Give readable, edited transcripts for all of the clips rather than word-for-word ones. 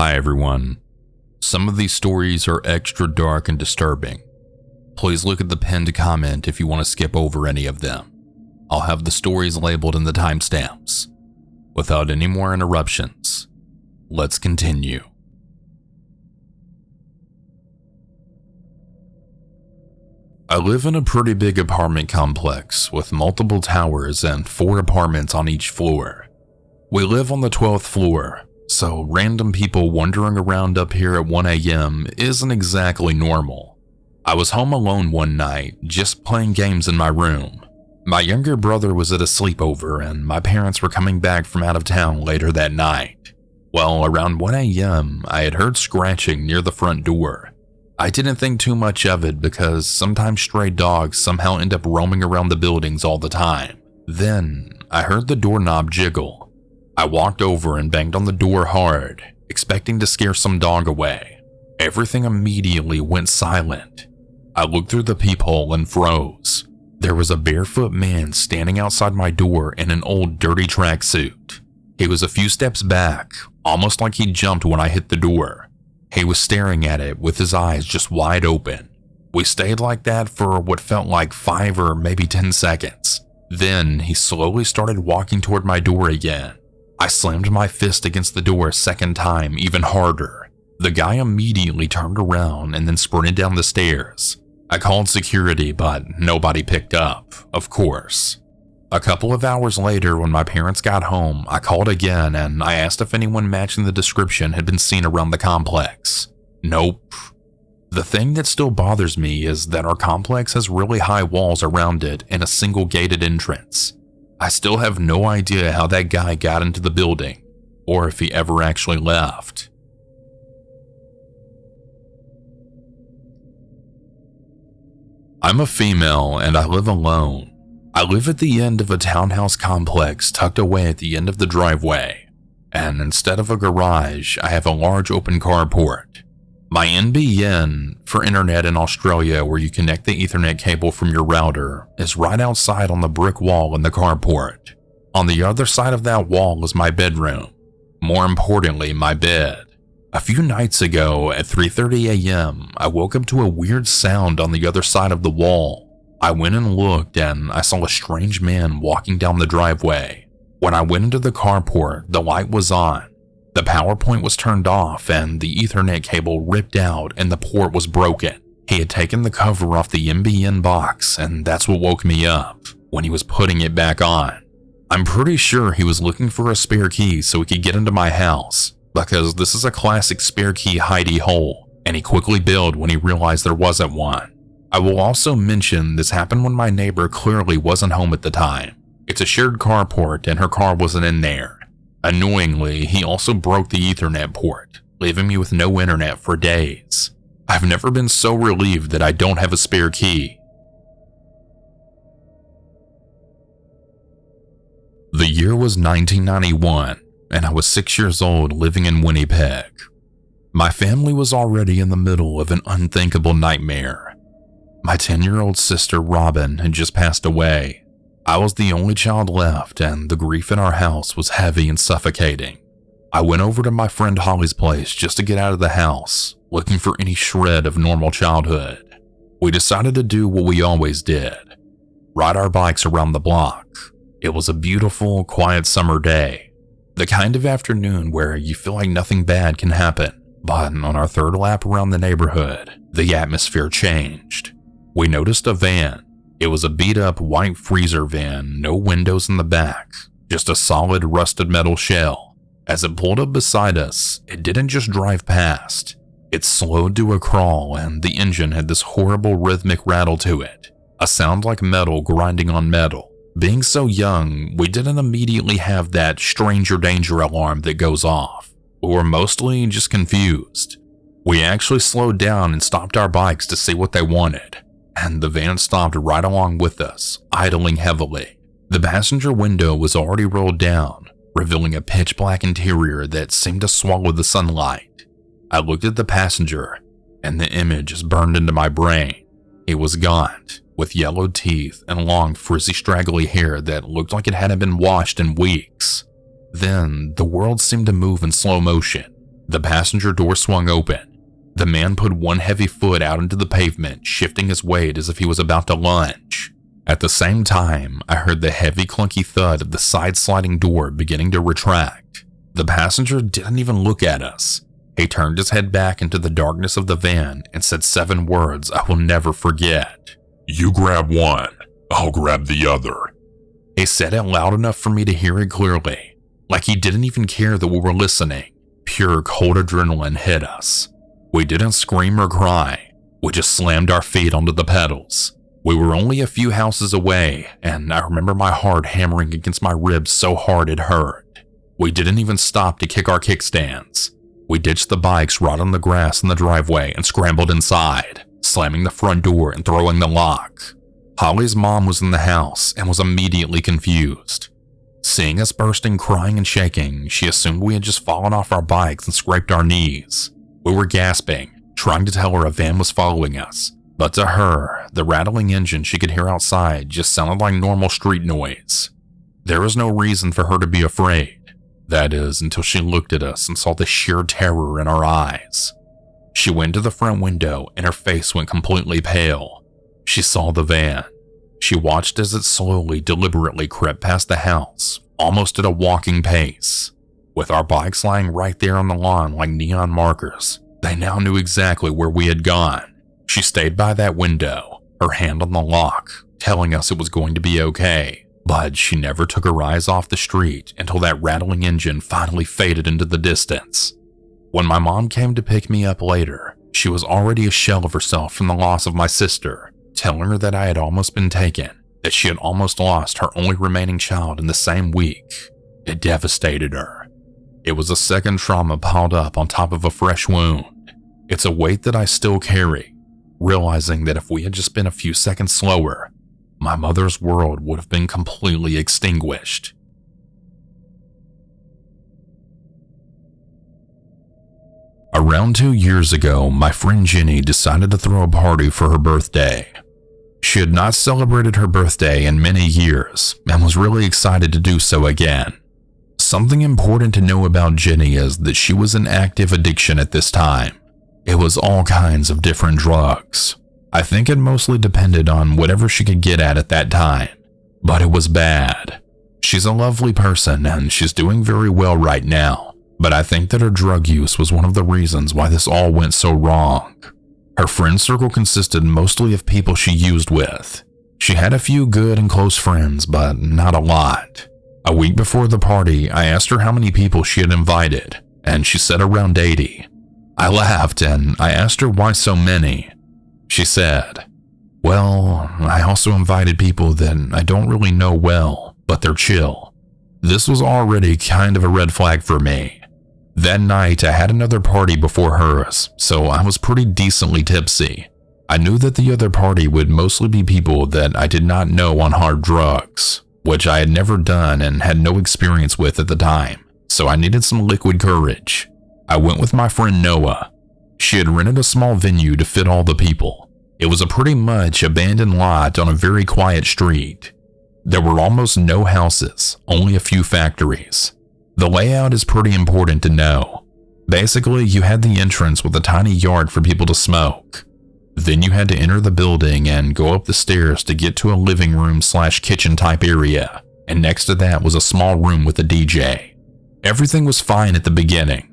Hi everyone. Some of these stories are extra dark and disturbing. Please look at the pinned comment if you want to skip over any of them. I'll have the stories labeled in the timestamps. Without any more interruptions, let's continue. I live in a pretty big apartment complex with multiple towers and 4 apartments on each floor. We live on the 12th floor, so random people wandering around up here at 1 a.m. isn't exactly normal. I was home alone one night, just playing games in my room. My younger brother was at a sleepover and my parents were coming back from out of town later that night. Well, around 1 a.m., I had heard scratching near the front door. I didn't think too much of it because sometimes stray dogs somehow end up roaming around the buildings all the time. Then, I heard the doorknob jiggle. I walked over and banged on the door hard, expecting to scare some dog away. Everything immediately went silent. I looked through the peephole and froze. There was a barefoot man standing outside my door in an old dirty tracksuit. He was a few steps back, almost like he jumped when I hit the door. He was staring at it with his eyes just wide open. We stayed like that for what felt like 5 or maybe 10 seconds. Then he slowly started walking toward my door again. I slammed my fist against the door a second time, even harder. The guy immediately turned around and then sprinted down the stairs. I called security, but nobody picked up, of course. A couple of hours later, when my parents got home, I called again and I asked if anyone matching the description had been seen around the complex. Nope. The thing that still bothers me is that our complex has really high walls around it and a single gated entrance. I still have no idea how that guy got into the building, or if he ever actually left. I'm a female and I live alone. I live at the end of a townhouse complex tucked away at the end of the driveway, and instead of a garage, I have a large open carport. My NBN, for internet in Australia where you connect the Ethernet cable from your router, is right outside on the brick wall in the carport. On the other side of that wall is my bedroom. More importantly, my bed. A few nights ago, at 3:30 a.m., I woke up to a weird sound on the other side of the wall. I went and looked and I saw a strange man walking down the driveway. When I went into the carport, the light was on. The power point was turned off and the Ethernet cable ripped out and the port was broken. He had taken the cover off the NBN box and that's what woke me up when he was putting it back on. I'm pretty sure he was looking for a spare key so he could get into my house, because this is a classic spare key hidey hole, and he quickly bailed when he realized there wasn't one. I will also mention this happened when my neighbor clearly wasn't home at the time. It's a shared carport and her car wasn't in there. Annoyingly, he also broke the Ethernet port, leaving me with no internet for days. I've never been so relieved that I don't have a spare key. The year was 1991, and I was 6 years old living in Winnipeg. My family was already in the middle of an unthinkable nightmare. My 10-year-old sister Robin had just passed away. I was the only child left and the grief in our house was heavy and suffocating. I went over to my friend Holly's place just to get out of the house, looking for any shred of normal childhood. We decided to do what we always did, ride our bikes around the block. It was a beautiful, quiet summer day, the kind of afternoon where you feel like nothing bad can happen. But on our third lap around the neighborhood, the atmosphere changed. We noticed a van. It was a beat-up white freezer van, no windows in the back, just a solid rusted metal shell. As it pulled up beside us, it didn't just drive past. It slowed to a crawl and the engine had this horrible rhythmic rattle to it, a sound like metal grinding on metal. Being so young, we didn't immediately have that stranger danger alarm that goes off. We were mostly just confused. We actually slowed down and stopped our bikes to see what they wanted. And the van stopped right along with us, idling heavily. The passenger window was already rolled down, revealing a pitch black interior that seemed to swallow the sunlight. I looked at the passenger, and the image just burned into my brain. He was gaunt, with yellowed teeth and long frizzy straggly hair that looked like it hadn't been washed in weeks. Then, the world seemed to move in slow motion. The passenger door swung open. The man put one heavy foot out into the pavement, shifting his weight as if he was about to lunge. At the same time, I heard the heavy clunky thud of the side-sliding door beginning to retract. The passenger didn't even look at us. He turned his head back into the darkness of the van and said 7 words I will never forget. "You grab one, I'll grab the other." He said it loud enough for me to hear it clearly, like he didn't even care that we were listening. Pure cold adrenaline hit us. We didn't scream or cry. We just slammed our feet onto the pedals. We were only a few houses away, and I remember my heart hammering against my ribs so hard it hurt. We didn't even stop to kick our kickstands. We ditched the bikes right on the grass in the driveway and scrambled inside, slamming the front door and throwing the lock. Holly's mom was in the house and was immediately confused. Seeing us bursting, crying, and shaking, she assumed we had just fallen off our bikes and scraped our knees. We were gasping, trying to tell her a van was following us, but to her, the rattling engine she could hear outside just sounded like normal street noise. There was no reason for her to be afraid. That is, until she looked at us and saw the sheer terror in our eyes. She went to the front window and her face went completely pale. She saw the van. She watched as it slowly, deliberately crept past the house, almost at a walking pace. With our bikes lying right there on the lawn like neon markers, they now knew exactly where we had gone. She stayed by that window, her hand on the lock, telling us it was going to be okay. But she never took her eyes off the street until that rattling engine finally faded into the distance. When my mom came to pick me up later, she was already a shell of herself from the loss of my sister, telling her that I had almost been taken, that she had almost lost her only remaining child in the same week. It devastated her. It was a second trauma piled up on top of a fresh wound. It's a weight that I still carry, realizing that if we had just been a few seconds slower, my mother's world would have been completely extinguished. Around 2 years ago, my friend Jenny decided to throw a party for her birthday. She had not celebrated her birthday in many years and was really excited to do so again. Something important to know about Jenny is that she was in active addiction at this time. It was all kinds of different drugs. I think it mostly depended on whatever she could get at that time, but it was bad. She's a lovely person and she's doing very well right now, but I think that her drug use was one of the reasons why this all went so wrong. Her friend circle consisted mostly of people she used with. She had a few good and close friends, but not a lot. A week before the party, I asked her how many people she had invited, and she said around 80. I laughed and I asked her why so many. She said, "Well, I also invited people that I don't really know well, but they're chill." This was already kind of a red flag for me. That night, I had another party before hers, so I was pretty decently tipsy. I knew that the other party would mostly be people that I did not know on hard drugs, which I had never done and had no experience with at the time, so I needed some liquid courage. I went with my friend Noah. She had rented a small venue to fit all the people. It was a pretty much abandoned lot on a very quiet street. There were almost no houses, only a few factories. The layout is pretty important to know. Basically, you had the entrance with a tiny yard for people to smoke. Then you had to enter the building and go up the stairs to get to a living room / kitchen type area, and next to that was a small room with a DJ. Everything was fine at the beginning.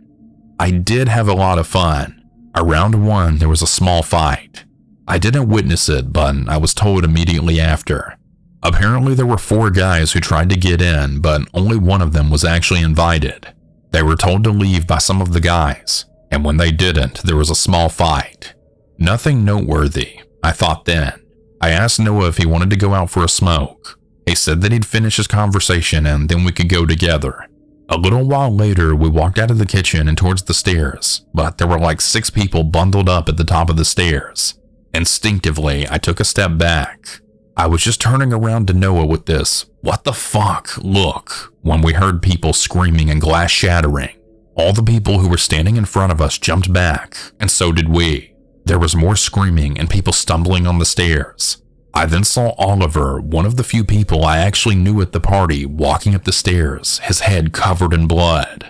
I did have a lot of fun. Around 1, there was a small fight. I didn't witness it, but I was told immediately after. Apparently there were 4 guys who tried to get in, but only one of them was actually invited. They were told to leave by some of the guys, and when they didn't, there was a small fight. Nothing noteworthy, I thought then. I asked Noah if he wanted to go out for a smoke. He said that he'd finish his conversation and then we could go together. A little while later, we walked out of the kitchen and towards the stairs, but there were like 6 people bundled up at the top of the stairs. Instinctively, I took a step back. I was just turning around to Noah with this, "What the fuck?" look, when we heard people screaming and glass shattering. All the people who were standing in front of us jumped back, and so did we. There was more screaming and people stumbling on the stairs. I then saw Oliver, one of the few people I actually knew at the party, walking up the stairs, his head covered in blood.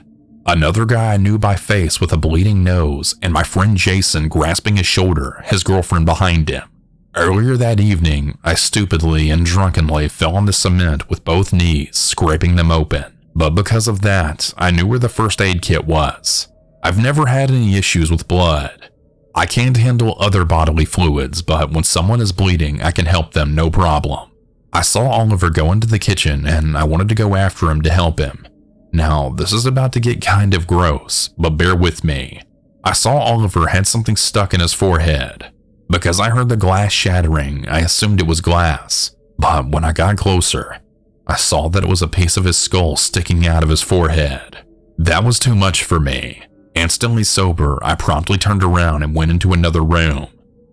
Another guy I knew by face with a bleeding nose, and my friend Jason grasping his shoulder, his girlfriend behind him. Earlier that evening, I stupidly and drunkenly fell on the cement with both knees, scraping them open. But because of that, I knew where the first aid kit was. I've never had any issues with blood. I can't handle other bodily fluids, but when someone is bleeding, I can help them no problem. I saw Oliver go into the kitchen and I wanted to go after him to help him. Now, this is about to get kind of gross, but bear with me. I saw Oliver had something stuck in his forehead. Because I heard the glass shattering, I assumed it was glass. But when I got closer, I saw that it was a piece of his skull sticking out of his forehead. That was too much for me. Instantly sober, I promptly turned around and went into another room.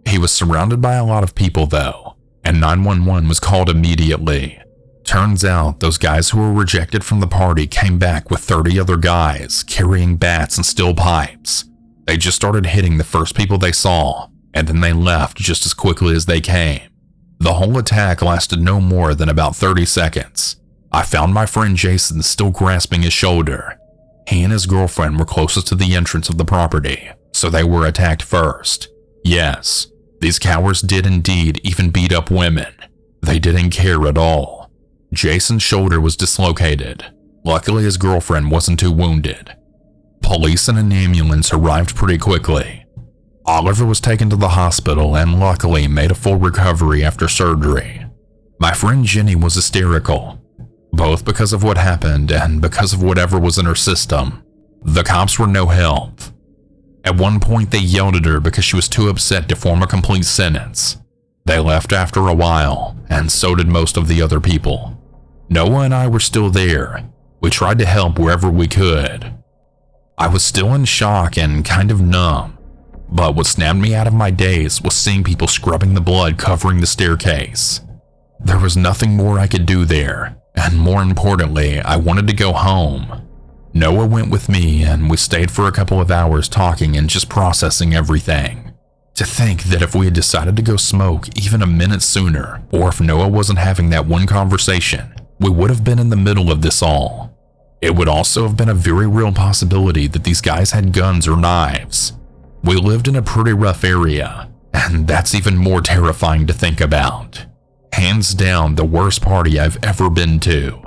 He was surrounded by a lot of people though, and 911 was called immediately. Turns out those guys who were rejected from the party came back with 30 other guys carrying bats and steel pipes. They just started hitting the first people they saw, and then they left just as quickly as they came. The whole attack lasted no more than about 30 seconds. I found my friend Jason still grasping his shoulder. He and his girlfriend were closest to the entrance of the property, so they were attacked first. Yes, these cowards did indeed even beat up women. They didn't care at all. Jason's shoulder was dislocated. Luckily, his girlfriend wasn't too wounded. Police and an ambulance arrived pretty quickly. Oliver was taken to the hospital and luckily made a full recovery after surgery. My friend Jenny was hysterical, both because of what happened and because of whatever was in her system. The cops were no help. At one point they yelled at her because she was too upset to form a complete sentence. They left after a while, and so did most of the other people. Noah and I were still there. We tried to help wherever we could. I was still in shock and kind of numb, but what snapped me out of my daze was seeing people scrubbing the blood covering the staircase. There was nothing more I could do there, and more importantly, I wanted to go home. Noah went with me and we stayed for a couple of hours talking and just processing everything. To think that if we had decided to go smoke even a minute sooner, or if Noah wasn't having that one conversation, we would have been in the middle of this all. It would also have been a very real possibility that these guys had guns or knives. We lived in a pretty rough area, and that's even more terrifying to think about. Hands down, the worst party I've ever been to.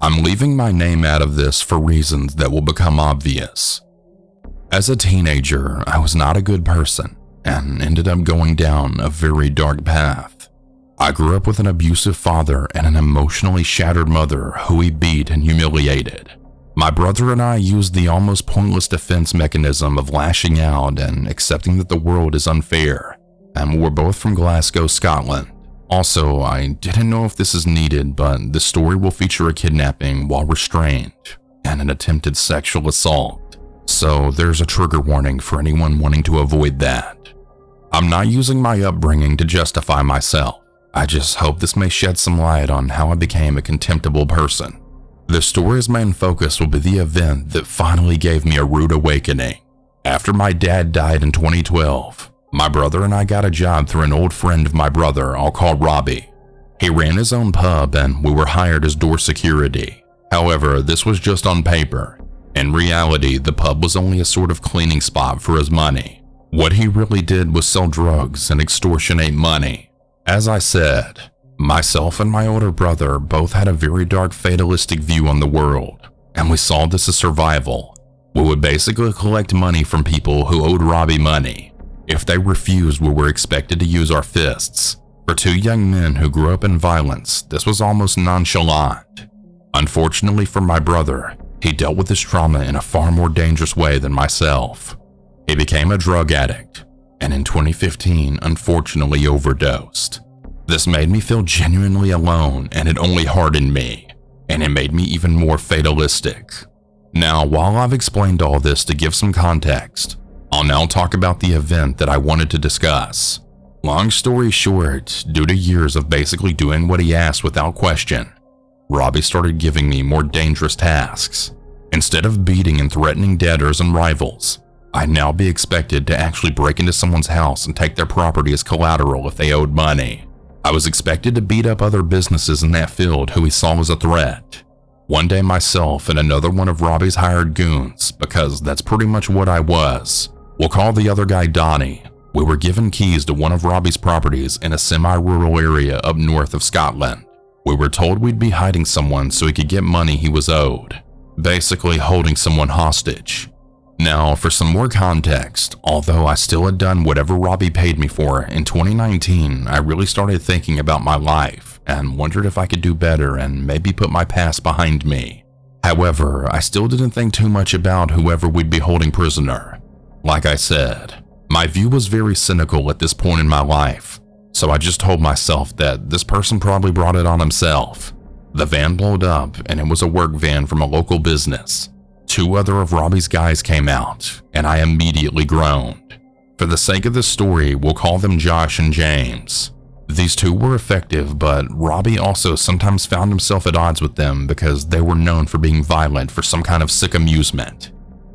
I'm leaving my name out of this for reasons that will become obvious. As a teenager, I was not a good person and ended up going down a very dark path. I grew up with an abusive father and an emotionally shattered mother who he beat and humiliated. My brother and I used the almost pointless defense mechanism of lashing out and accepting that the world is unfair, and we're both from Glasgow, Scotland. Also, I didn't know if this is needed, but the story will feature a kidnapping while restrained and an attempted sexual assault, so there's a trigger warning for anyone wanting to avoid that. I'm not using my upbringing to justify myself. I just hope this may shed some light on how I became a contemptible person. The story's main focus will be the event that finally gave me a rude awakening. After my dad died in 2012, my brother and I got a job through an old friend of my brother I'll call Robbie. He ran his own pub and we were hired as door security. However, this was just on paper. In reality, the pub was only a sort of cleaning spot for his money. What he really did was sell drugs and extortionate money. As I said, myself and my older brother both had a very dark fatalistic view on the world, and we saw this as survival. We would basically collect money from people who owed Robbie money. If they refused, we were expected to use our fists. For two young men who grew up in violence, this was almost nonchalant. Unfortunately for my brother, he dealt with his trauma in a far more dangerous way than myself. He became a drug addict, and in 2015, unfortunately overdosed. This made me feel genuinely alone, and it only hardened me, and it made me even more fatalistic. Now, while I've explained all this to give some context, I'll now talk about the event that I wanted to discuss. Long story short, due to years of basically doing what he asked without question, Robbie started giving me more dangerous tasks. Instead of beating and threatening debtors and rivals, I'd now be expected to actually break into someone's house and take their property as collateral if they owed money. I was expected to beat up other businesses in that field who he saw as a threat. One day myself and another one of Robbie's hired goons, because that's pretty much what I was, we'll call the other guy Donnie, we were given keys to one of Robbie's properties in a semi-rural area up north of Scotland. We were told we'd be hiding someone so he could get money he was owed, basically holding someone hostage. Now, for some more context, although I still had done whatever Robbie paid me for, in 2019, I really started thinking about my life and wondered if I could do better and maybe put my past behind me. However, I still didn't think too much about whoever we'd be holding prisoner. Like I said, my view was very cynical at this point in my life, so I just told myself that this person probably brought it on himself. The van blowed up and it was a work van from a local business. 2 other of Robbie's guys came out, and I immediately groaned. For the sake of this story, we'll call them Josh and James. These 2 were effective, but Robbie also sometimes found himself at odds with them because they were known for being violent for some kind of sick amusement.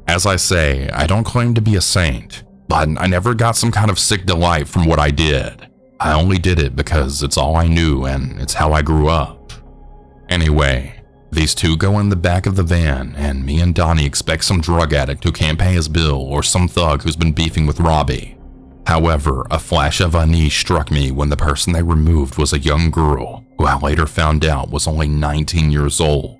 As I say, I don't claim to be a saint, but I never got some kind of sick delight from what I did. I only did it because it's all I knew and it's how I grew up. Anyway, these 2 go in the back of the van, and me and Donnie expect some drug addict who can't pay his bill or some thug who's been beefing with Robbie. However, a flash of unease struck me when the person they removed was a young girl who I later found out was only 19 years old.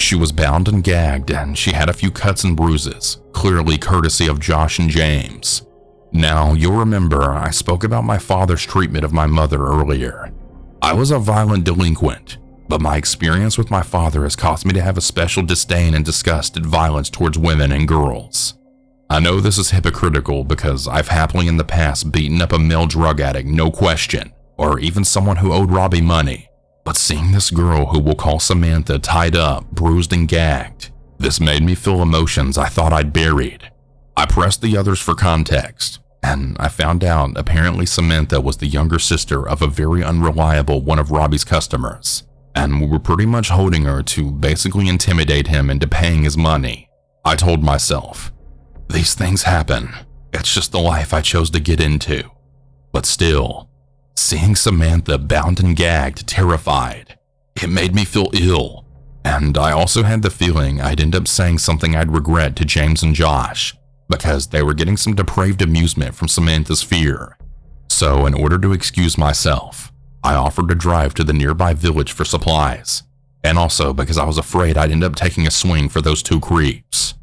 She was bound and gagged, and she had a few cuts and bruises, clearly courtesy of Josh and James. Now, you'll remember I spoke about my father's treatment of my mother earlier. I was a violent delinquent, but my experience with my father has caused me to have a special disdain and disgust at violence towards women and girls. I know this is hypocritical because I've happily in the past beaten up a male drug addict, no question, or even someone who owed Robbie money. But seeing this girl who we'll call Samantha tied up, bruised and gagged, this made me feel emotions I thought I'd buried. I pressed the others for context, and I found out apparently Samantha was the younger sister of a very unreliable one of Robbie's customers, and we were pretty much holding her to basically intimidate him into paying his money. I told myself, these things happen. It's just the life I chose to get into. But still, seeing Samantha bound and gagged, terrified, it made me feel ill. And I also had the feeling I'd end up saying something I'd regret to James and Josh, because they were getting some depraved amusement from Samantha's fear. So in order to excuse myself, I offered to drive to the nearby village for supplies, and also because I was afraid I'd end up taking a swing for those 2 creeps.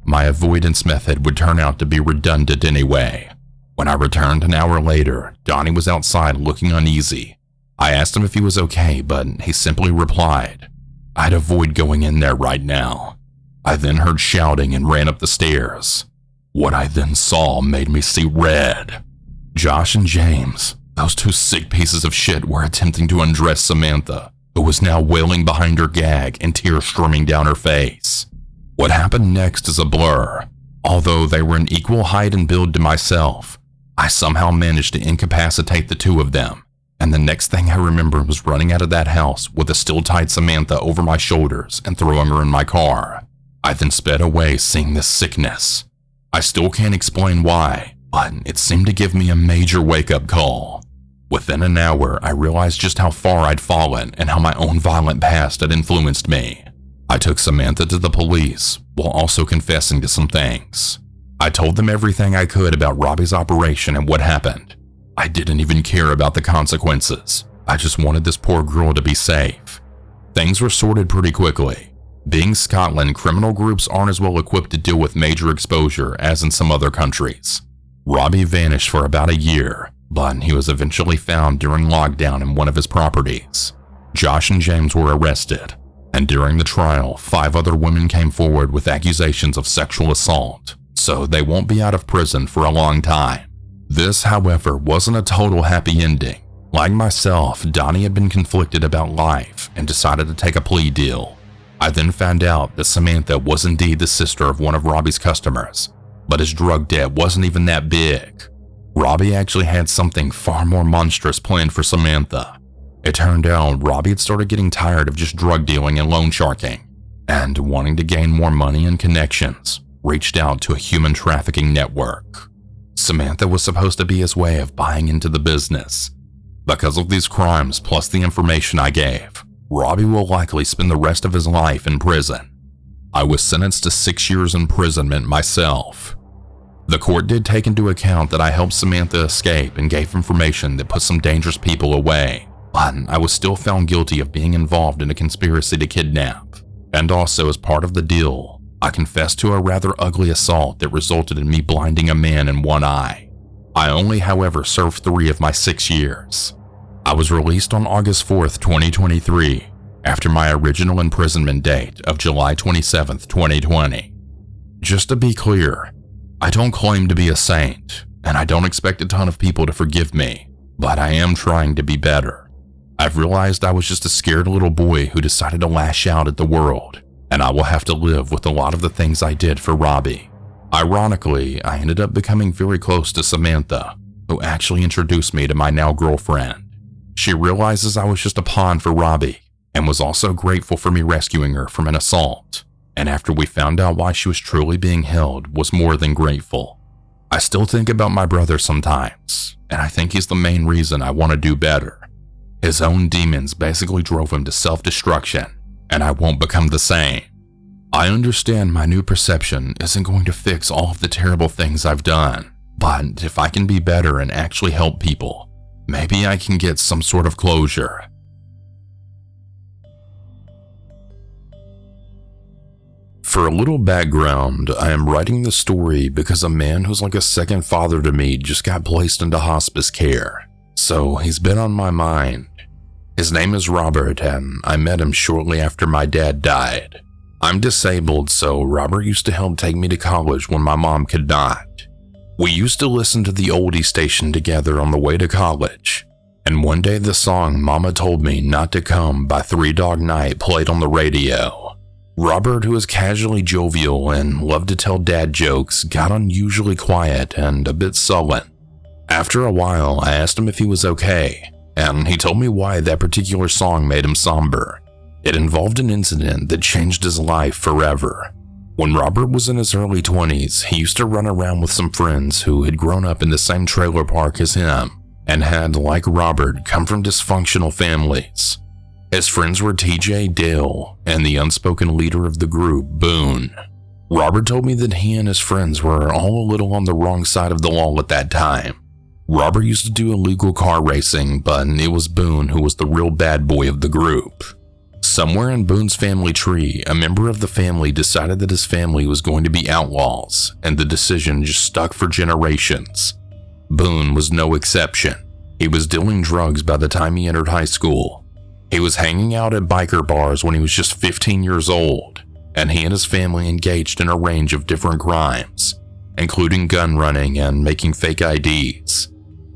My avoidance method would turn out to be redundant anyway. When I returned an hour later, Donnie was outside looking uneasy. I asked him if he was okay, but he simply replied, "I'd avoid going in there right now." I then heard shouting and ran up the stairs. What I then saw made me see red. Josh and James, those 2 sick pieces of shit, were attempting to undress Samantha, who was now wailing behind her gag and tears streaming down her face. What happened next is a blur. Although they were an equal height and build to myself, I somehow managed to incapacitate the 2 of them, and the next thing I remember was running out of that house with a still-tied Samantha over my shoulders and throwing her in my car. I then sped away seeing this sickness. I still can't explain why, but it seemed to give me a major wake-up call. Within an hour, I realized just how far I'd fallen and how my own violent past had influenced me. I took Samantha to the police, while also confessing to some things. I told them everything I could about Robbie's operation and what happened. I didn't even care about the consequences. I just wanted this poor girl to be safe. Things were sorted pretty quickly. Being Scotland, criminal groups aren't as well equipped to deal with major exposure as in some other countries. Robbie vanished for about a year, but he was eventually found during lockdown in one of his properties. Josh and James were arrested, and during the trial, 5 other women came forward with accusations of sexual assault, so they won't be out of prison for a long time. This, however, wasn't a total happy ending. Like myself, Donnie had been conflicted about life and decided to take a plea deal. I then found out that Samantha was indeed the sister of one of Robbie's customers, but his drug debt wasn't even that big. Robbie actually had something far more monstrous planned for Samantha. It turned out Robbie had started getting tired of just drug dealing and loan sharking, and wanting to gain more money and connections, reached out to a human trafficking network. Samantha was supposed to be his way of buying into the business. Because of these crimes plus the information I gave, Robbie will likely spend the rest of his life in prison. I was sentenced to 6 years imprisonment myself. The court did take into account that I helped Samantha escape and gave information that put some dangerous people away, but I was still found guilty of being involved in a conspiracy to kidnap. And also, as part of the deal, I confessed to a rather ugly assault that resulted in me blinding a man in one eye. I only, however, served 3 of my 6 years. I was released on August 4th, 2023, after my original imprisonment date of July 27th, 2020. Just to be clear, I don't claim to be a saint, and I don't expect a ton of people to forgive me, but I am trying to be better. I've realized I was just a scared little boy who decided to lash out at the world, and I will have to live with a lot of the things I did for Robbie. Ironically, I ended up becoming very close to Samantha, who actually introduced me to my now girlfriend. She realizes I was just a pawn for Robbie, and was also grateful for me rescuing her from an assault, and after we found out why she was truly being held, was more than grateful. I still think about my brother sometimes, and I think he's the main reason I want to do better. His own demons basically drove him to self-destruction, and I won't become the same. I understand my new perception isn't going to fix all of the terrible things I've done, but if I can be better and actually help people, maybe I can get some sort of closure. For a little background, I am writing this story because a man who's like a second father to me just got placed into hospice care, so he's been on my mind. His name is Robert, and I met him shortly after my dad died. I'm disabled, so Robert used to help take me to college when my mom could not. We used to listen to the oldie station together on the way to college, and one day the song Mama Told Me Not to Come by 3 Dog Night played on the radio. Robert, who is casually jovial and loved to tell dad jokes, got unusually quiet and a bit sullen. After a while, I asked him if he was okay, and he told me why that particular song made him somber. It involved an incident that changed his life forever. When Robert was in his early 20s, he used to run around with some friends who had grown up in the same trailer park as him, and had, like Robert, come from dysfunctional families. His friends were TJ, Dale, and the unspoken leader of the group, Boon. Robert told me that he and his friends were all a little on the wrong side of the law at that time. Robert used to do illegal car racing, but it was Boon who was the real bad boy of the group. Somewhere in Boon's family tree, a member of the family decided that his family was going to be outlaws, and the decision just stuck for generations. Boon was no exception. He was dealing drugs by the time he entered high school. He was hanging out at biker bars when he was just 15 years old, and he and his family engaged in a range of different crimes, including gun running and making fake IDs.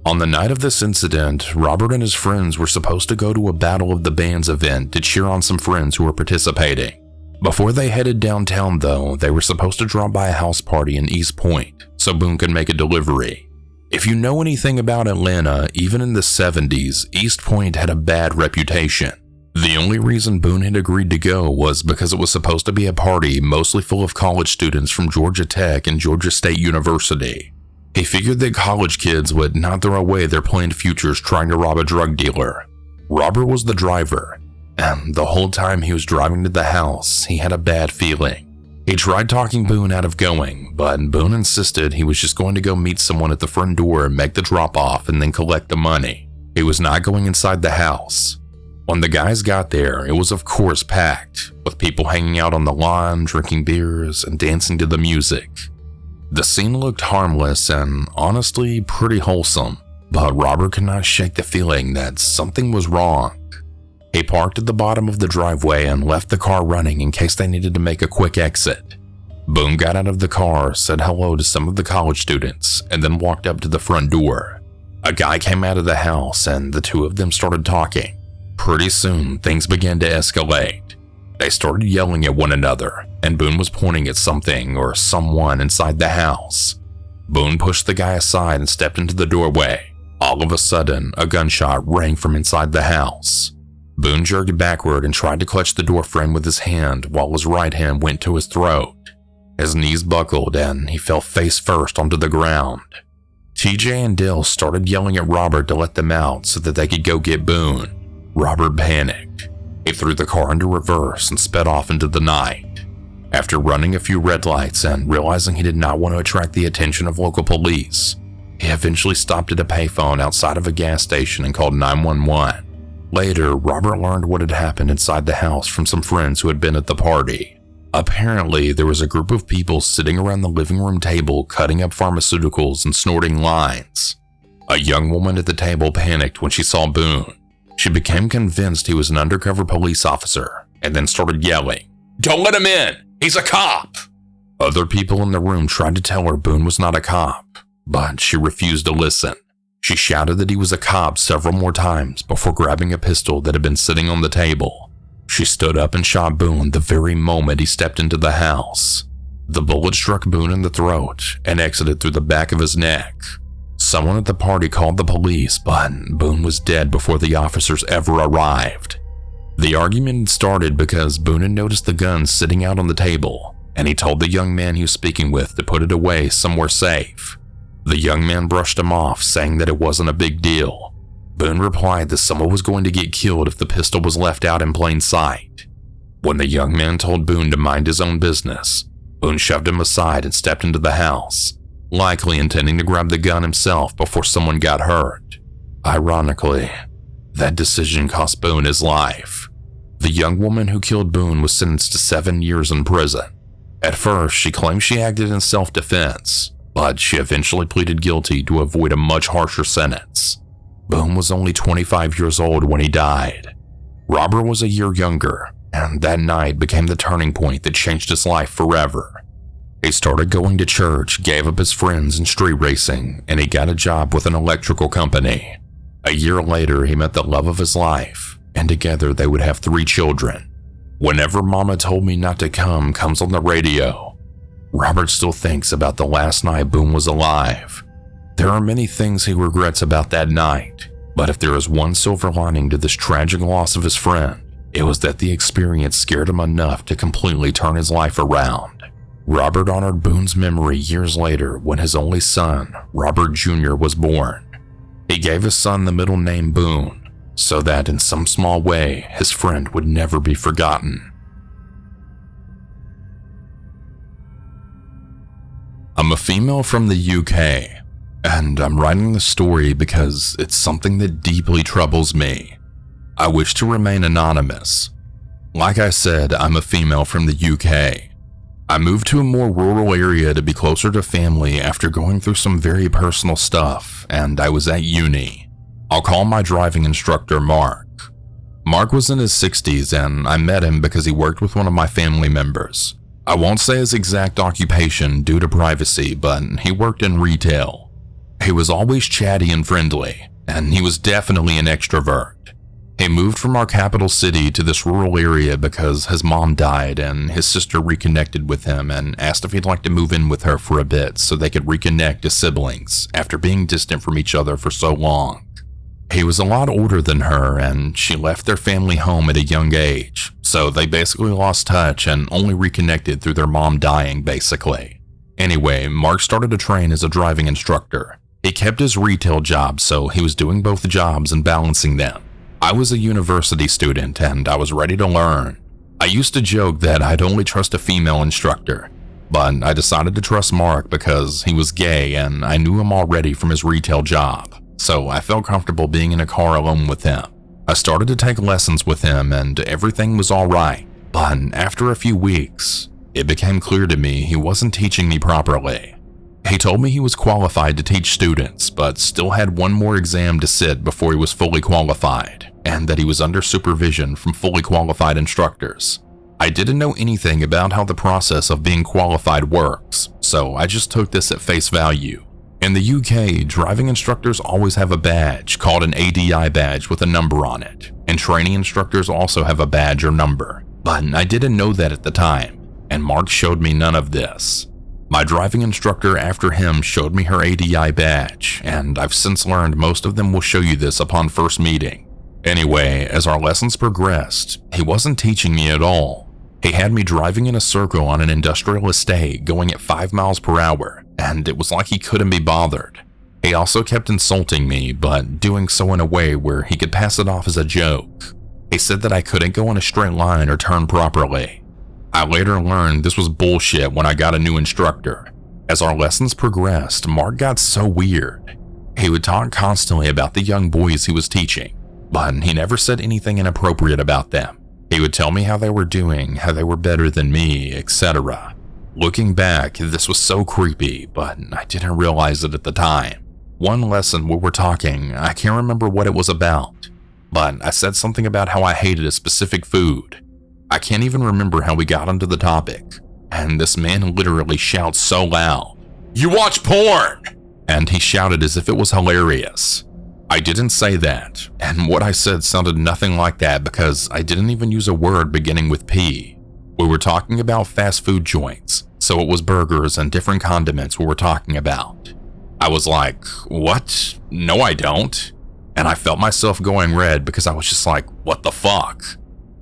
On the night of this incident, Robert and his friends were supposed to go to a Battle of the Bands event to cheer on some friends who were participating. Before they headed downtown though, they were supposed to drop by a house party in East Point so Boon could make a delivery. If you know anything about Atlanta, even in the 70s, East Point had a bad reputation. The only reason Boon had agreed to go was because it was supposed to be a party mostly full of college students from Georgia Tech and Georgia State University. He figured that college kids would not throw away their planned futures trying to rob a drug dealer. Robert was the driver, and the whole time he was driving to the house, he had a bad feeling. He tried talking Boon out of going, but Boon insisted he was just going to go meet someone at the front door, make the drop-off, and then collect the money. He was not going inside the house. When the guys got there, it was of course packed, with people hanging out on the lawn, drinking beers, and dancing to the music. The scene looked harmless and honestly pretty wholesome, but Robert could not shake the feeling that something was wrong. He parked at the bottom of the driveway and left the car running in case they needed to make a quick exit. Boon got out of the car, said hello to some of the college students, and then walked up to the front door. A guy came out of the house and the two of them started talking. Pretty soon, things began to escalate. They started yelling at one another, and Boon was pointing at something or someone inside the house. Boon pushed the guy aside and stepped into the doorway. All of a sudden, a gunshot rang from inside the house. Boon jerked backward and tried to clutch the door frame with his hand while his right hand went to his throat. His knees buckled and he fell face first onto the ground. TJ and Dale started yelling at Robert to let them out so that they could go get Boon. Robert panicked. He threw the car into reverse and sped off into the night. After running a few red lights and realizing he did not want to attract the attention of local police, he eventually stopped at a payphone outside of a gas station and called 911. Later, Robert learned what had happened inside the house from some friends who had been at the party. Apparently, there was a group of people sitting around the living room table cutting up pharmaceuticals and snorting lines. A young woman at the table panicked when she saw Boon. She became convinced he was an undercover police officer and then started yelling, "Don't let him in! He's a cop!" Other people in the room tried to tell her Boon was not a cop, but she refused to listen. She shouted that he was a cop several more times before grabbing a pistol that had been sitting on the table. She stood up and shot Boon the very moment he stepped into the house. The bullet struck Boon in the throat and exited through the back of his neck. Someone at the party called the police, but Boon was dead before the officers ever arrived. The argument had started because Boon had noticed the gun sitting out on the table, and he told the young man he was speaking with to put it away somewhere safe. The young man brushed him off, saying that it wasn't a big deal. Boon replied that someone was going to get killed if the pistol was left out in plain sight. When the young man told Boon to mind his own business, Boon shoved him aside and stepped into the house, likely intending to grab the gun himself before someone got hurt. Ironically, that decision cost Boon his life. The young woman who killed Boon was sentenced to 7 years in prison. At first, she claimed she acted in self-defense, but she eventually pleaded guilty to avoid a much harsher sentence. Boon was only 25 years old when he died. Robert was a year younger, and that night became the turning point that changed his life forever. He started going to church, gave up his friends and street racing, and he got a job with an electrical company. A year later, he met the love of his life, and together they would have 3 children. Whenever Mama Told Me Not to Come comes on the radio, Robert still thinks about the last night Boon was alive. There are many things he regrets about that night, but if there is one silver lining to this tragic loss of his friend, it was that the experience scared him enough to completely turn his life around. Robert honored Boon's memory years later when his only son, Robert Jr., was born. He gave his son the middle name Boon, so that in some small way, his friend would never be forgotten. I'm a female from the UK. And I'm writing the story because it's something that deeply troubles me. I wish to remain anonymous. Like I said, I'm a female from the UK. I moved to a more rural area to be closer to family after going through some very personal stuff, and I was at uni. I'll call my driving instructor Mark. Mark was in his 60s, and I met him because he worked with one of my family members. I won't say his exact occupation due to privacy, but he worked in retail. He was always chatty and friendly, and he was definitely an extrovert. He moved from our capital city to this rural area because his mom died and his sister reconnected with him and asked if he'd like to move in with her for a bit so they could reconnect as siblings after being distant from each other for so long. He was a lot older than her, and she left their family home at a young age, so they basically lost touch and only reconnected through their mom dying, basically. Anyway, Mark started to train as a driving instructor. He kept his retail job, so he was doing both jobs and balancing them. I was a university student, and I was ready to learn. I used to joke that I'd only trust a female instructor, but I decided to trust Mark because he was gay and I knew him already from his retail job, so I felt comfortable being in a car alone with him. I started to take lessons with him and everything was alright, but after a few weeks, it became clear to me he wasn't teaching me properly. He told me he was qualified to teach students, but still had one more exam to sit before he was fully qualified, and that he was under supervision from fully qualified instructors. I didn't know anything about how the process of being qualified works, so I just took this at face value. In the UK, driving instructors always have a badge called an ADI badge with a number on it, and training instructors also have a badge or number, but I didn't know that at the time, and Mark showed me none of this. My driving instructor after him showed me her ADI badge, and I've since learned most of them will show you this upon first meeting. Anyway, as our lessons progressed, he wasn't teaching me at all. He had me driving in a circle on an industrial estate going at 5 miles per hour, and it was like he couldn't be bothered. He also kept insulting me, but doing so in a way where he could pass it off as a joke. He said that I couldn't go in a straight line or turn properly. I later learned this was bullshit when I got a new instructor. As our lessons progressed, Mark got so weird. He would talk constantly about the young boys he was teaching, but he never said anything inappropriate about them. He would tell me how they were doing, how they were better than me, etc. Looking back, this was so creepy, but I didn't realize it at the time. One lesson we were talking, I can't remember what it was about, but I said something about how I hated a specific food. I can't even remember how we got onto the topic, and this man literally shouts so loud, "You watch porn!" And he shouted as if it was hilarious. I didn't say that, and what I said sounded nothing like that because I didn't even use a word beginning with P. We were talking about fast food joints, so it was burgers and different condiments we were talking about. I was like, "What? No, I don't." And I felt myself going red because I was just like, what the fuck?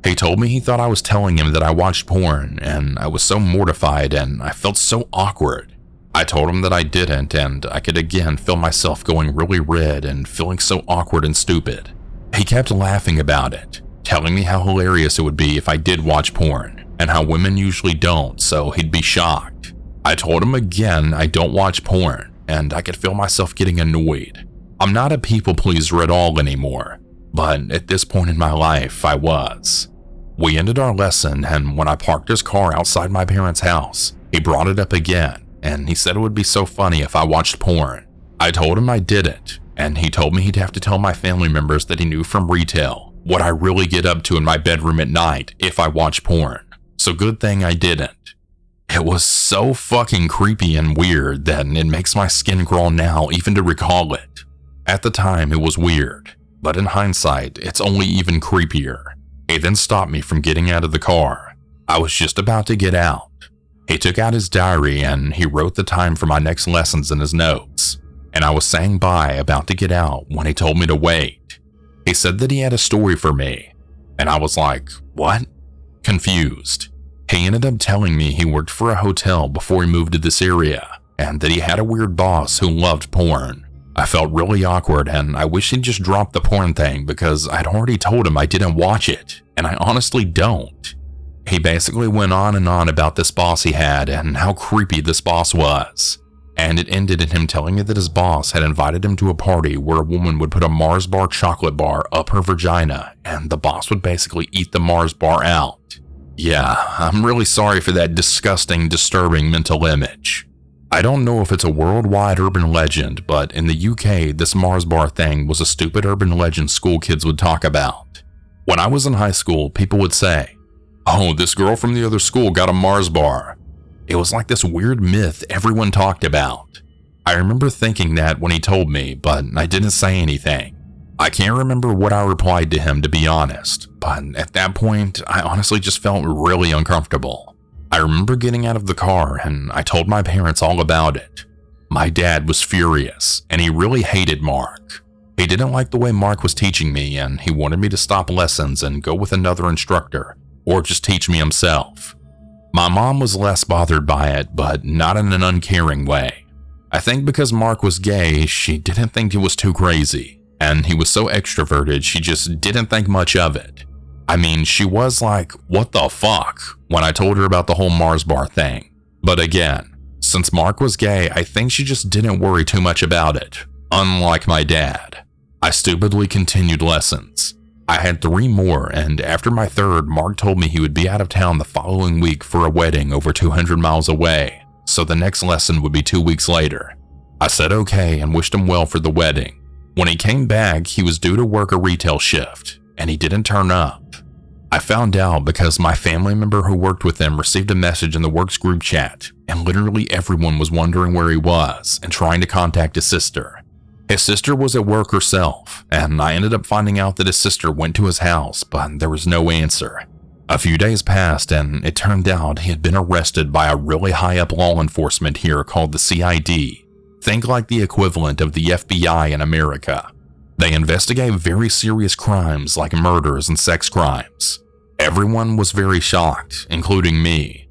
He told me he thought I was telling him that I watched porn, and I was so mortified and I felt so awkward. I told him that I didn't, and I could again feel myself going really red and feeling so awkward and stupid. He kept laughing about it, telling me how hilarious it would be if I did watch porn, and how women usually don't, so he'd be shocked. I told him again I don't watch porn, and I could feel myself getting annoyed. I'm not a people pleaser at all anymore, but at this point in my life, I was. We ended our lesson, and when I parked his car outside my parents' house, he brought it up again, and he said it would be so funny if I watched porn. I told him I didn't, and he told me he'd have to tell my family members that he knew from retail what I really get up to in my bedroom at night if I watch porn. So good thing I didn't. It was so fucking creepy and weird that it makes my skin crawl now even to recall it. At the time, it was weird, but in hindsight, it's only even creepier. He then stopped me from getting out of the car. I was just about to get out. He took out his diary and he wrote the time for my next lessons in his notes. And I was saying bye, about to get out, when he told me to wait. He said that he had a story for me, and I was like, what? Confused. He ended up telling me he worked for a hotel before he moved to this area, and that he had a weird boss who loved porn. I felt really awkward, and I wish he'd just dropped the porn thing because I'd already told him I didn't watch it, and I honestly don't. He basically went on and on about this boss he had and how creepy this boss was. And it ended in him telling me that his boss had invited him to a party where a woman would put a Mars bar chocolate bar up her vagina, and the boss would basically eat the Mars bar out. Yeah, I'm really sorry for that disgusting, disturbing mental image. I don't know if it's a worldwide urban legend, but in the UK, this Mars bar thing was a stupid urban legend school kids would talk about. When I was in high school, people would say, "Oh, this girl from the other school got a Mars bar." It was like this weird myth everyone talked about. I remember thinking that when he told me, but I didn't say anything. I can't remember what I replied to him, to be honest, but at that point, I honestly just felt really uncomfortable. I remember getting out of the car and I told my parents all about it. My dad was furious, and he really hated Mark. He didn't like the way Mark was teaching me, and he wanted me to stop lessons and go with another instructor, or just teach me himself. My mom was less bothered by it, but not in an uncaring way. I think because Mark was gay, she didn't think he was too crazy, and he was so extroverted she just didn't think much of it. I mean, she was like, what the fuck, when I told her about the whole Mars bar thing. But again, since Mark was gay, I think she just didn't worry too much about it, unlike my dad. I stupidly continued lessons. I had 3 more, and after my 3rd, Mark told me he would be out of town the following week for a wedding over 200 miles away, so the next lesson would be 2 weeks later. I said okay and wished him well for the wedding. When he came back, he was due to work a retail shift, and he didn't turn up. I found out because my family member who worked with him received a message in the works group chat, and literally everyone was wondering where he was and trying to contact his sister. His sister was at work herself, and I ended up finding out that his sister went to his house, but there was no answer. A few days passed, and it turned out he had been arrested by a really high-up law enforcement here called the CID. Think like the equivalent of the FBI in America. They investigate very serious crimes like murders and sex crimes. Everyone was very shocked, including me.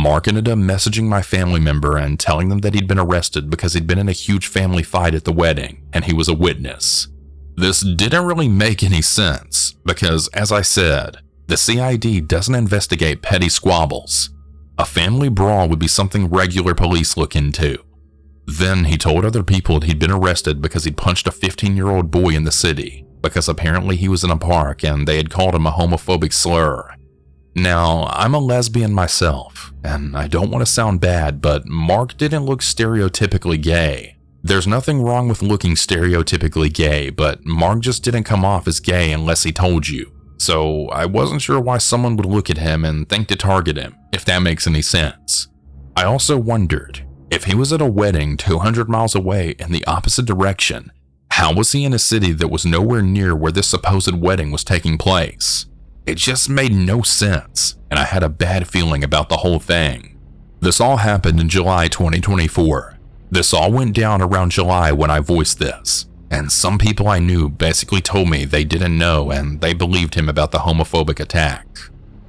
Mark ended up messaging my family member and telling them that he'd been arrested because he'd been in a huge family fight at the wedding and he was a witness. This didn't really make any sense because, as I said, the CID doesn't investigate petty squabbles. A family brawl would be something regular police look into. Then he told other people he'd been arrested because he'd punched a 15-year-old boy in the city because apparently he was in a park and they had called him a homophobic slur. Now, I'm a lesbian myself, and I don't want to sound bad, but Mark didn't look stereotypically gay. There's nothing wrong with looking stereotypically gay, but Mark just didn't come off as gay unless he told you. So I wasn't sure why someone would look at him and think to target him, if that makes any sense. I also wondered, if he was at a wedding 200 miles away in the opposite direction, how was he in a city that was nowhere near where this supposed wedding was taking place? It just made no sense, and I had a bad feeling about the whole thing. This all happened in July 2024. This all went down around July when I voiced this, and some people I knew basically told me they didn't know and they believed him about the homophobic attack.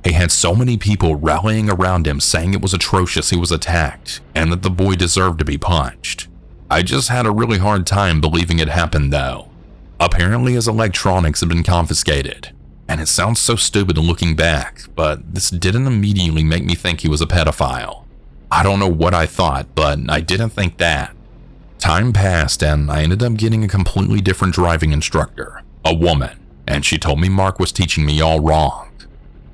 He had so many people rallying around him saying it was atrocious he was attacked and that the boy deserved to be punched. I just had a really hard time believing it happened though. Apparently his electronics had been confiscated. And it sounds so stupid looking back, but this didn't immediately make me think he was a pedophile. I don't know what I thought, but I didn't think that. Time passed and I ended up getting a completely different driving instructor, a woman, and she told me Mark was teaching me all wrong.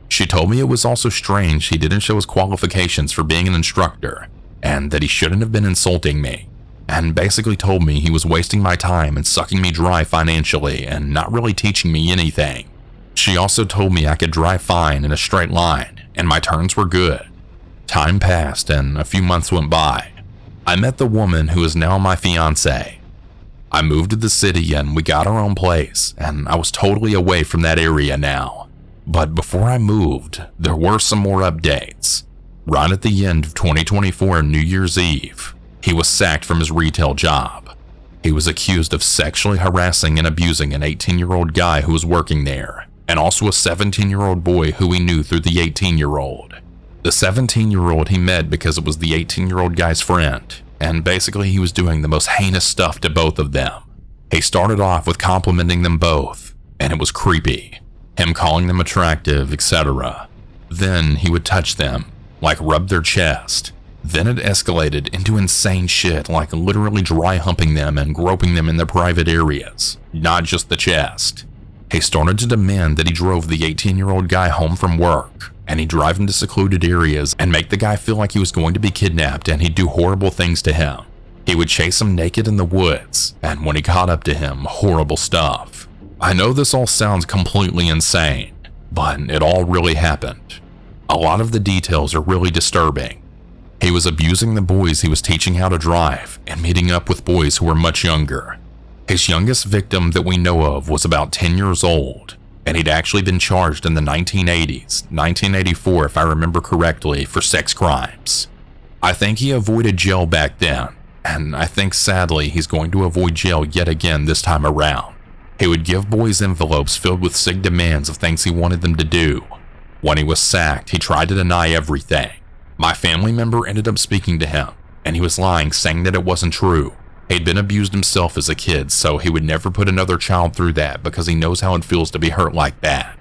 She told me it was also strange he didn't show his qualifications for being an instructor, and that he shouldn't have been insulting me, and basically told me he was wasting my time and sucking me dry financially and not really teaching me anything. She also told me I could drive fine in a straight line, and my turns were good. Time passed, and a few months went by. I met the woman who is now my fiancée. I moved to the city, and we got our own place, and I was totally away from that area now. But before I moved, there were some more updates. Right at the end of 2024 New Year's Eve, he was sacked from his retail job. He was accused of sexually harassing and abusing an 18-year-old guy who was working there, and also a 17-year-old boy who he knew through the 18-year-old. The 17-year-old he met because it was the 18-year-old guy's friend, and basically he was doing the most heinous stuff to both of them. He started off with complimenting them both, and it was creepy, him calling them attractive, etc. Then he would touch them, like rub their chest. Then it escalated into insane shit like literally dry humping them and groping them in their private areas, not just the chest. He started to demand that he drove the 18-year-old guy home from work, and he'd drive him to secluded areas and make the guy feel like he was going to be kidnapped, and he'd do horrible things to him. He would chase him naked in the woods, and when he caught up to him, horrible stuff. I know this all sounds completely insane, but it all really happened. A lot of the details are really disturbing. He was abusing the boys he was teaching how to drive and meeting up with boys who were much younger. His youngest victim that we know of was about 10 years old, and he'd actually been charged in the 1980s, 1984 if I remember correctly, for sex crimes. I think he avoided jail back then, and I think sadly he's going to avoid jail yet again this time around. He would give boys envelopes filled with sick demands of things he wanted them to do. When he was sacked, he tried to deny everything. My family member ended up speaking to him, and he was lying, saying that it wasn't true. He'd been abused himself as a kid, so he would never put another child through that because he knows how it feels to be hurt like that.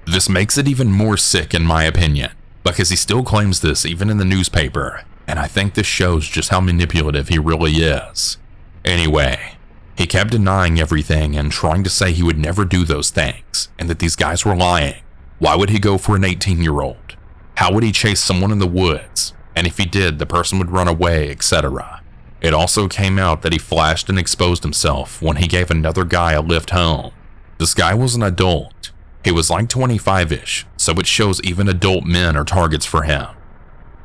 This makes it even more sick in my opinion, because he still claims this even in the newspaper, and I think this shows just how manipulative he really is. Anyway, he kept denying everything and trying to say he would never do those things, and that these guys were lying. Why would he go for an 18-year-old? How would he chase someone in the woods? And if he did, the person would run away, etc. It also came out that he flashed and exposed himself when he gave another guy a lift home. This guy was an adult. He was like 25-ish, so it shows even adult men are targets for him.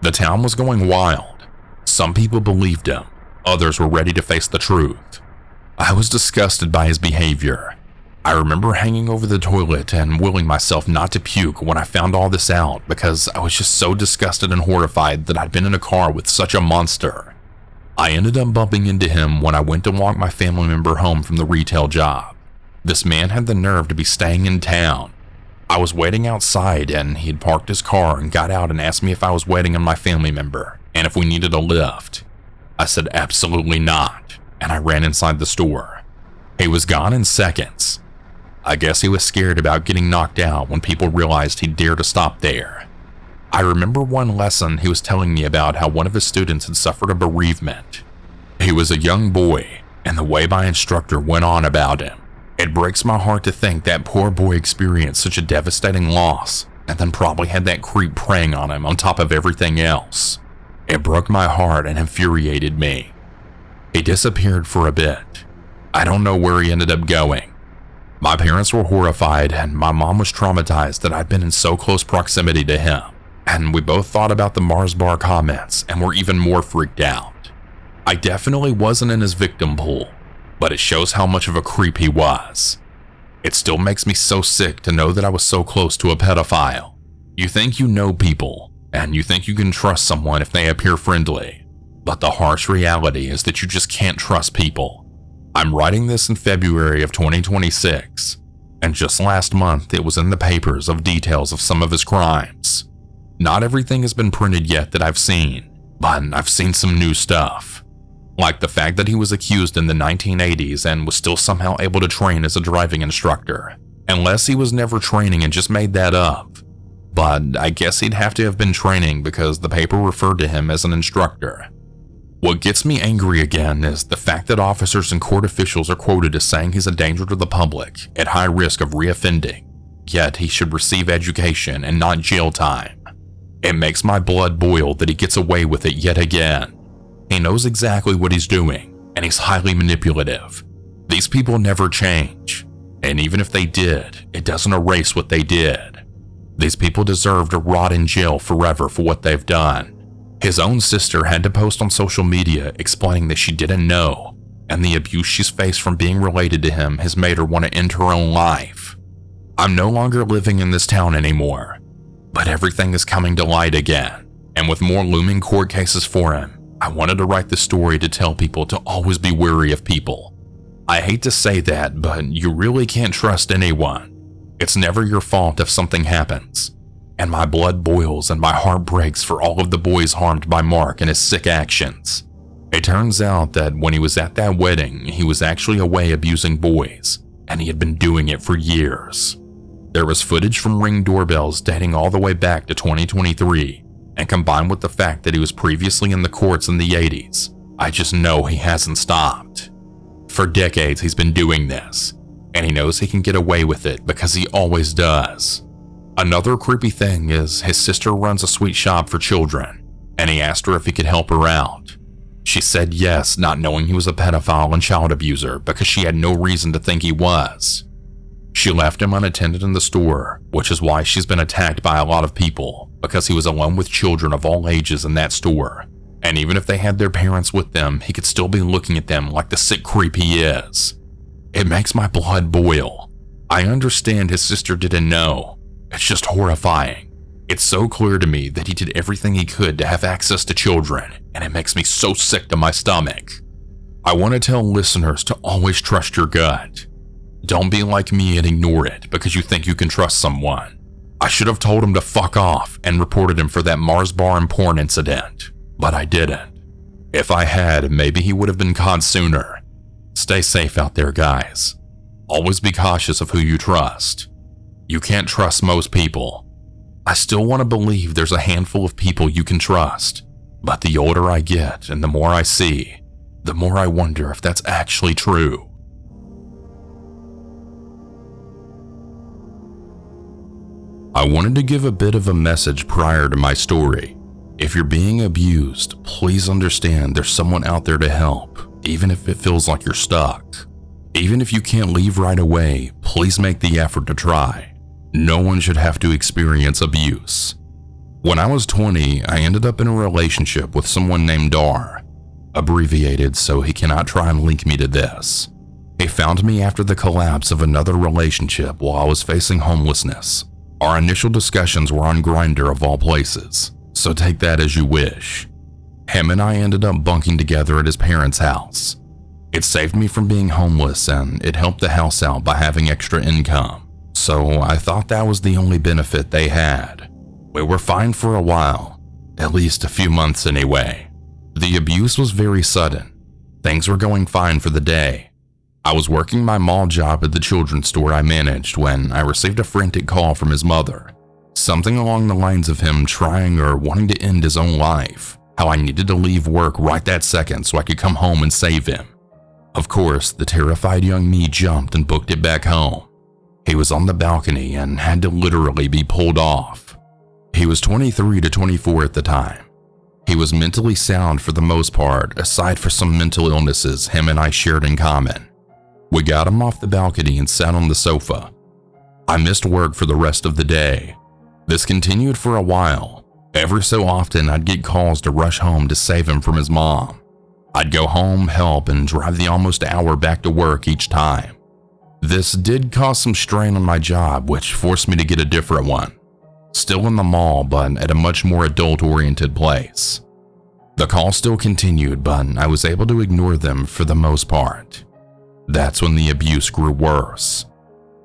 The town was going wild. Some people believed him. Others were ready to face the truth. I was disgusted by his behavior. I remember hanging over the toilet and willing myself not to puke when I found all this out because I was just so disgusted and horrified that I'd been in a car with such a monster. I ended up bumping into him when I went to walk my family member home from the retail job. This man had the nerve to be staying in town. I was waiting outside and he'd parked his car and got out and asked me if I was waiting on my family member and if we needed a lift. I said absolutely not, and I ran inside the store. He was gone in seconds. I guess he was scared about getting knocked out when people realized he'd dare to stop there. I remember one lesson he was telling me about how one of his students had suffered a bereavement. He was a young boy, and the way my instructor went on about him. It breaks my heart to think that poor boy experienced such a devastating loss and then probably had that creep preying on him on top of everything else. It broke my heart and infuriated me. He disappeared for a bit. I don't know where he ended up going. My parents were horrified and my mom was traumatized that I'd been in so close proximity to him. And we both thought about the Mars bar comments and were even more freaked out. I definitely wasn't in his victim pool, but it shows how much of a creep he was. It still makes me so sick to know that I was so close to a pedophile. You think you know people, and you think you can trust someone if they appear friendly, but the harsh reality is that you just can't trust people. I'm writing this in February of 2026, and just last month it was in the papers of details of some of his crimes. Not everything has been printed yet that I've seen, but I've seen some new stuff. Like the fact that he was accused in the 1980s and was still somehow able to train as a driving instructor, unless he was never training and just made that up. But I guess he'd have to have been training because the paper referred to him as an instructor. What gets me angry again is the fact that officers and court officials are quoted as saying he's a danger to the public at high risk of reoffending, yet he should receive education and not jail time. It makes my blood boil that he gets away with it yet again. He knows exactly what he's doing, and he's highly manipulative. These people never change, and even if they did, it doesn't erase what they did. These people deserve to rot in jail forever for what they've done. His own sister had to post on social media explaining that she didn't know, and the abuse she's faced from being related to him has made her want to end her own life. I'm no longer living in this town anymore, but everything is coming to light again, and with more looming court cases for him, I wanted to write the story to tell people to always be wary of people. I hate to say that, but you really can't trust anyone. It's never your fault if something happens, and my blood boils and my heart breaks for all of the boys harmed by Mark and his sick actions. It turns out that when he was at that wedding, he was actually away abusing boys, and he had been doing it for years. There was footage from Ring doorbells dating all the way back to 2023, and combined with the fact that he was previously in the courts in the 80s, I just know he hasn't stopped. For decades he's been doing this, and he knows he can get away with it because he always does. Another creepy thing is his sister runs a sweet shop for children, and he asked her if he could help her out. She said yes, not knowing he was a pedophile and child abuser because she had no reason to think he was. She left him unattended in the store, which is why she's been attacked by a lot of people, because he was alone with children of all ages in that store. And even if they had their parents with them, he could still be looking at them like the sick creep he is. It makes my blood boil. I understand his sister didn't know. It's just horrifying. It's so clear to me that he did everything he could to have access to children, and it makes me so sick to my stomach. I want to tell listeners to always trust your gut. Don't be like me and ignore it because you think you can trust someone. I should have told him to fuck off and reported him for that Mars bar and porn incident, but I didn't. If I had, maybe he would have been caught sooner. Stay safe out there, guys. Always be cautious of who you trust. You can't trust most people. I still want to believe there's a handful of people you can trust, but the older I get and the more I see, the more I wonder if that's actually true. I wanted to give a bit of a message prior to my story. If you're being abused, please understand there's someone out there to help, even if it feels like you're stuck. Even if you can't leave right away, please make the effort to try. No one should have to experience abuse. When I was 20, I ended up in a relationship with someone named Dar, abbreviated so he cannot try and link me to this. He found me after the collapse of another relationship while I was facing homelessness. Our initial discussions were on Grindr of all places, so take that as you wish. Him and I ended up bunking together at his parents' house. It saved me from being homeless and it helped the house out by having extra income, so I thought that was the only benefit they had. We were fine for a while, at least a few months anyway. The abuse was very sudden. Things were going fine for the day. I was working my mall job at the children's store I managed when I received a frantic call from his mother. Something along the lines of him trying or wanting to end his own life, how I needed to leave work right that second so I could come home and save him. Of course, the terrified young me jumped and booked it back home. He was on the balcony and had to literally be pulled off. He was 23 to 24 at the time. He was mentally sound for the most part, aside for some mental illnesses him and I shared in common. We got him off the balcony and sat on the sofa. I missed work for the rest of the day. This continued for a while. Every so often I'd get calls to rush home to save him from his mom. I'd go home, help, and drive the almost hour back to work each time. This did cause some strain on my job, which forced me to get a different one. Still in the mall, but at a much more adult-oriented place. The call still continued, but I was able to ignore them for the most part. That's when the abuse grew worse.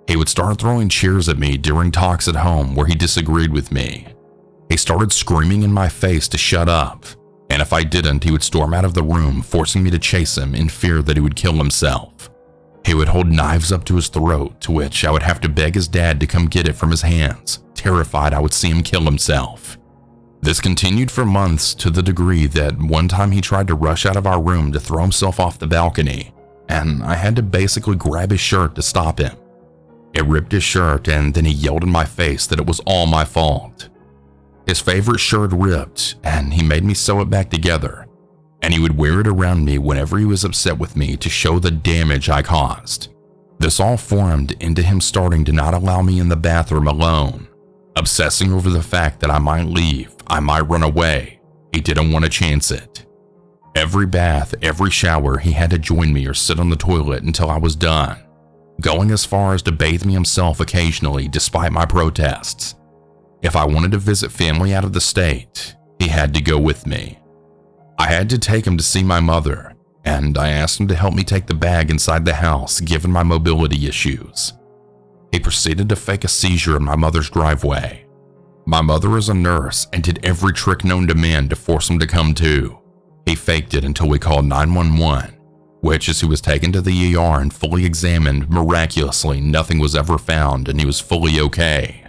He would start throwing chairs at me during talks at home where he disagreed with me. He started screaming in my face to shut up, and if I didn't, he would storm out of the room, forcing me to chase him in fear that he would kill himself. He would hold knives up to his throat, to which I would have to beg his dad to come get it from his hands, terrified I would see him kill himself. This continued for months to the degree that one time he tried to rush out of our room to throw himself off the balcony, and I had to basically grab his shirt to stop him. It ripped his shirt, and then he yelled in my face that it was all my fault. His favorite shirt ripped, and he made me sew it back together, and he would wear it around me whenever he was upset with me to show the damage I caused. This all formed into him starting to not allow me in the bathroom alone, obsessing over the fact that I might leave, I might run away. He didn't want to chance it. Every bath, every shower, he had to join me or sit on the toilet until I was done, going as far as to bathe me himself occasionally despite my protests. If I wanted to visit family out of the state, he had to go with me. I had to take him to see my mother, and I asked him to help me take the bag inside the house given my mobility issues. He proceeded to fake a seizure in my mother's driveway. My mother is a nurse and did every trick known to man to force him to come to. He faked it until we called 911, which is he was taken to the ER and fully examined. Miraculously, nothing was ever found and he was fully okay.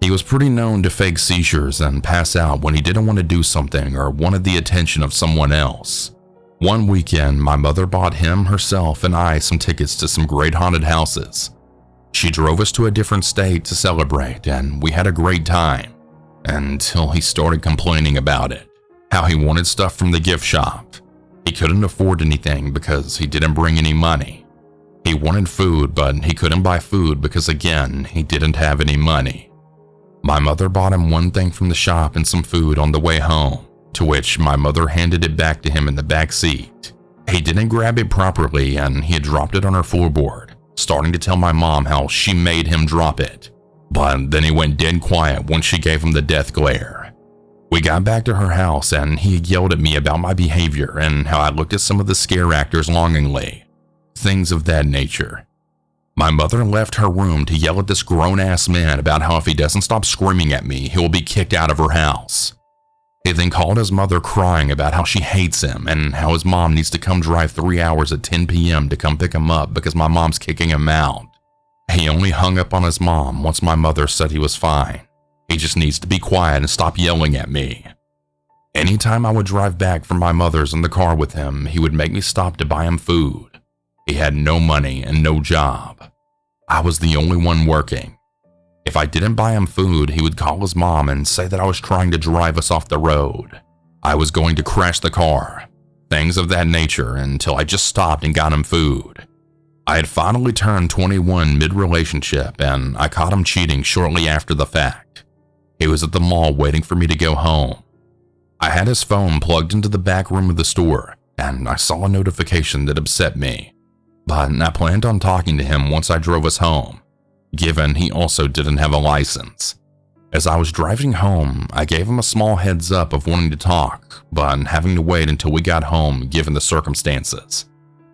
He was pretty known to fake seizures and pass out when he didn't want to do something or wanted the attention of someone else. One weekend, my mother bought him, herself, and I some tickets to some great haunted houses. She drove us to a different state to celebrate, and we had a great time, until he started complaining about it, how he wanted stuff from the gift shop. He couldn't afford anything because he didn't bring any money. He wanted food, but he couldn't buy food because, again, he didn't have any money. My mother bought him one thing from the shop and some food on the way home, to which my mother handed it back to him in the back seat. He didn't grab it properly and he had dropped it on her floorboard, starting to tell my mom how she made him drop it. But then he went dead quiet once she gave him the death glare. We got back to her house and he yelled at me about my behavior and how I looked at some of the scare actors longingly. Things of that nature. My mother left her room to yell at this grown-ass man about how if he doesn't stop screaming at me, he will be kicked out of her house. He then called his mother crying about how she hates him and how his mom needs to come drive 3 hours at 10 p.m. to come pick him up because my mom's kicking him out. He only hung up on his mom once my mother said he was fine. He just needs to be quiet and stop yelling at me. Anytime I would drive back from my mother's in the car with him, he would make me stop to buy him food. He had no money and no job. I was the only one working. If I didn't buy him food, he would call his mom and say that I was trying to drive us off the road. I was going to crash the car. Things of that nature until I just stopped and got him food. I had finally turned 21 mid-relationship and I caught him cheating shortly after the fact. He was at the mall waiting for me to go home. I had his phone plugged into the back room of the store and I saw a notification that upset me. But I planned on talking to him once I drove us home, given he also didn't have a license. As I was driving home, I gave him a small heads up of wanting to talk, but having to wait until we got home given the circumstances.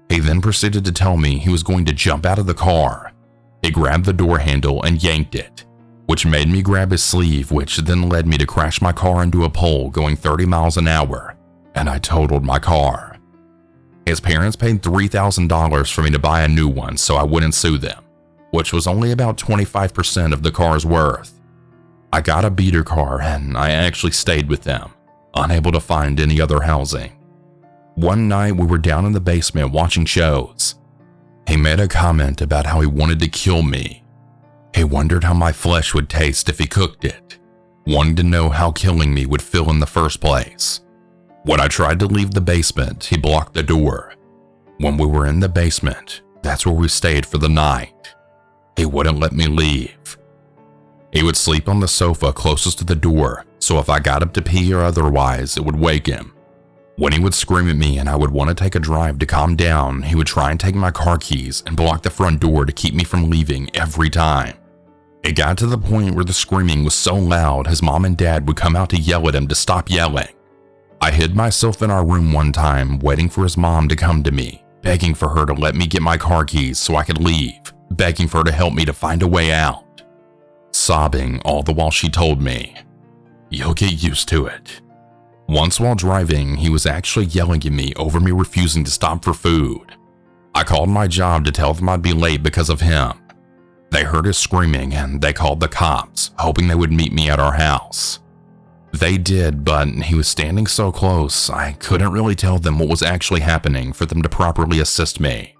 He then proceeded to tell me he was going to jump out of the car. He grabbed the door handle and yanked it, which made me grab his sleeve, which then led me to crash my car into a pole going 30 miles an hour, and I totaled my car. His parents paid $3,000 for me to buy a new one so I wouldn't sue them, which was only about 25% of the car's worth. I got a beater car and I actually stayed with them, unable to find any other housing. One night we were down in the basement watching shows. He made a comment about how he wanted to kill me. He wondered how my flesh would taste if he cooked it, wanting to know how killing me would feel in the first place. When I tried to leave the basement, he blocked the door. When we were in the basement, that's where we stayed for the night. He wouldn't let me leave. He would sleep on the sofa closest to the door, so if I got up to pee or otherwise, it would wake him. When he would scream at me and I would want to take a drive to calm down, he would try and take my car keys and block the front door to keep me from leaving every time. It got to the point where the screaming was so loud his mom and dad would come out to yell at him to stop yelling. I hid myself in our room one time, waiting for his mom to come to me, begging for her to let me get my car keys so I could leave, begging for her to help me to find a way out. Sobbing all the while she told me, "You'll get used to it." Once while driving, he was actually yelling at me over me refusing to stop for food. I called my job to tell them I'd be late because of him. They heard us screaming and they called the cops, hoping they would meet me at our house. They did, but he was standing so close, I couldn't really tell them what was actually happening for them to properly assist me.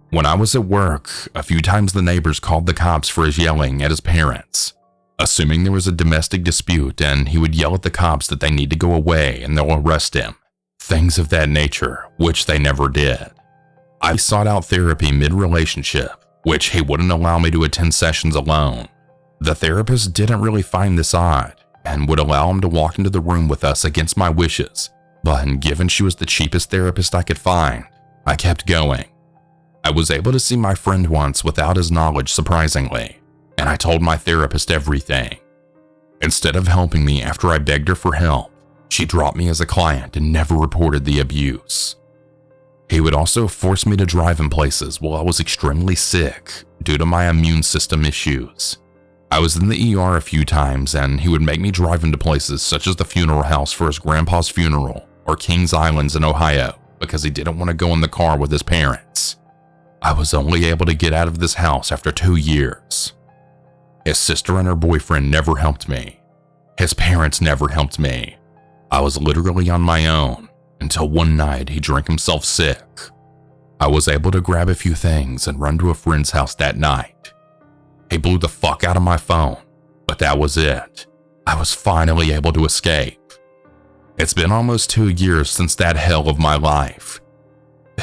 When I was at work, a few times the neighbors called the cops for his yelling at his parents, assuming there was a domestic dispute, and he would yell at the cops that they need to go away and they'll arrest him. Things of that nature, which they never did. I sought out therapy mid-relationship, which he wouldn't allow me to attend sessions alone. The therapist didn't really find this odd, and would allow him to walk into the room with us against my wishes, but given she was the cheapest therapist I could find, I kept going. I was able to see my friend once without his knowledge, surprisingly, and I told my therapist everything. Instead of helping me after I begged her for help, she dropped me as a client and never reported the abuse. He would also force me to drive in places while I was extremely sick due to my immune system issues. I was in the ER a few times and he would make me drive into places such as the funeral house for his grandpa's funeral or Kings Islands in Ohio because he didn't want to go in the car with his parents. I was only able to get out of this house after 2 years. His sister and her boyfriend never helped me. His parents never helped me. I was literally on my own until one night he drank himself sick. I was able to grab a few things and run to a friend's house that night. He blew the fuck out of my phone, but that was it. I was finally able to escape. It's been almost 2 years since that hell of my life.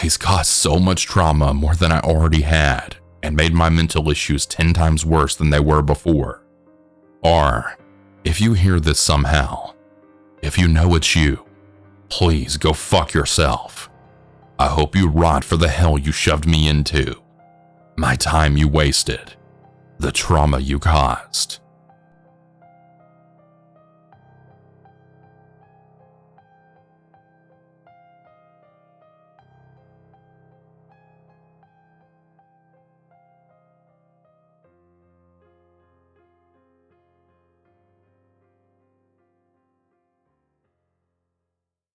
He's caused so much trauma, more than I already had, and made my mental issues 10 times worse than they were before. Or, if you hear this somehow, if you know it's you, please go fuck yourself. I hope you rot for the hell you shoved me into, my time you wasted, the trauma you caused.